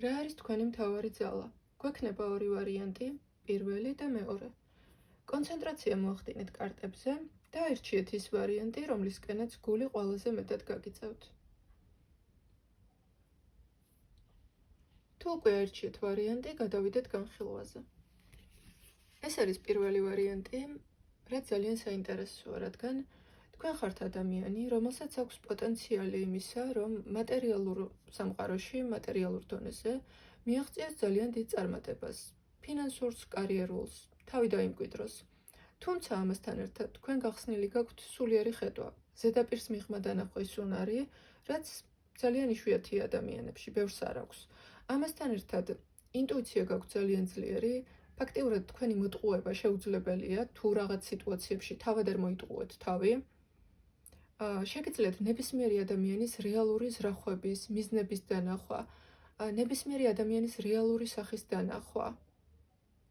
რა არის თქვენი მთავარი ძალა? გვექნება ორი ვარიანტი, პირველი და მეორე. კონცენტრაცია მოახდინეთ კარტებზე და აირჩიეთ ის ვარიანტი, რომლისკენაც გული ყველაზე მეტად გაგიწევთ. თუ უკვე აირჩიეთ ვარიანტი, გადავიდეთ განხილვაზე. ეს არის პირველი ვარიანტი, რაც ძალიან საინტერესოა, რადგან თქვენ ხართ ადამიანი, რომელსაც აქვს პოტენციალი იმისა, რომ მატერიალურ სამყაროში, მატერიალურ დონეზე მიაღწიოს ძალიან დიდ წარმატებას, ფინანსურს, კარიერულს, თავი დაიმკვიდროს. თუმცა ამასთან ერთად თქვენ გახსნილი გაქვთ სულიერი ხედვა, ზედაპირს მიღმა დანახვის უნარი, რაც ძალიან იშვიათია ადამიანებში, ბევრს არ აქვს. ამასთან ერთად ინტუიცია გაქვთ ძალიან ძლიერი, ფაქტიურად თქვენი მოტყუება შეუძლებელია, თუ რაღაც სიტუაციებში თავად არ მოიტყუეთ თავი. შეგიძლიათ ნებისმიერი ადამიანის რეალური ზრახვების, მიზნების დანახვა, ნებისმიერი ადამიანის რეალური სახის დანახვა.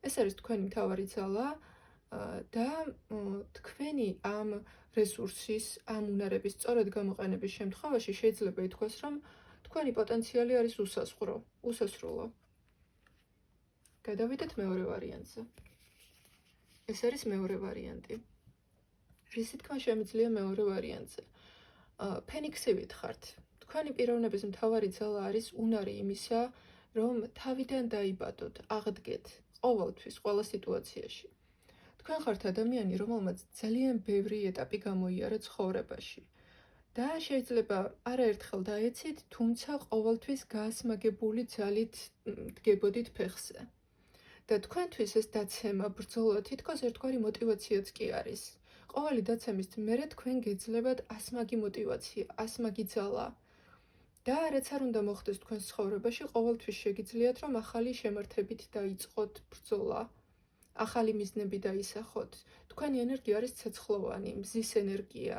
ეს არის თქვენი მთავარი ძალა და თქვენი ამ რესურსის, ამ უნარების სწორად გამოყენების შემთხვევაში შეიძლება ითქვას, რომ თქვენი პოტენციალი არის უსასრულო. გადავიდეთ მეორე ვარიანტზე. ეს არის მეორე ვარიანტი. რისი თქმა შემიძლია მეორე ვარიანტზე? ფენიქსივით ხართ. თქვენი პიროვნების მთავარი ძალა არის უნარი იმისა, რომ თავიდან დაიბადოთ, აღდგეთ, ყოველთვის, ყველა სიტუაციაში. თქვენ ხართ ადამიანი, რომელმაც ძალიან ბევრი ეტაპი გამოიარა ცხოვრებაში. და შეიძლება არაერთხელ დაეცით, თუმცა ყოველთვის გაასმაგებული ძალით დგებოდით ფეხზე. და თქვენთვის ეს დაცემა, ბრძოლა თითქოს ერთგვარი მოტივაციაც კი არის. ყოველი დაცემის მერე თქვენ გეძლებათ ასმაგი მოტივაცია, ასმაგი ძალა. და რაც არ უნდა მოხდეს თქვენს ცხოვრებაში, ყოველთვის შეგიძლიათ, რომ ახალი შემართებით დაიწყოთ ბრძოლა, ახალი მიზნები დაისახოთ. თქვენი ენერგია არის ცეცხლოვანი, მზის ენერგია.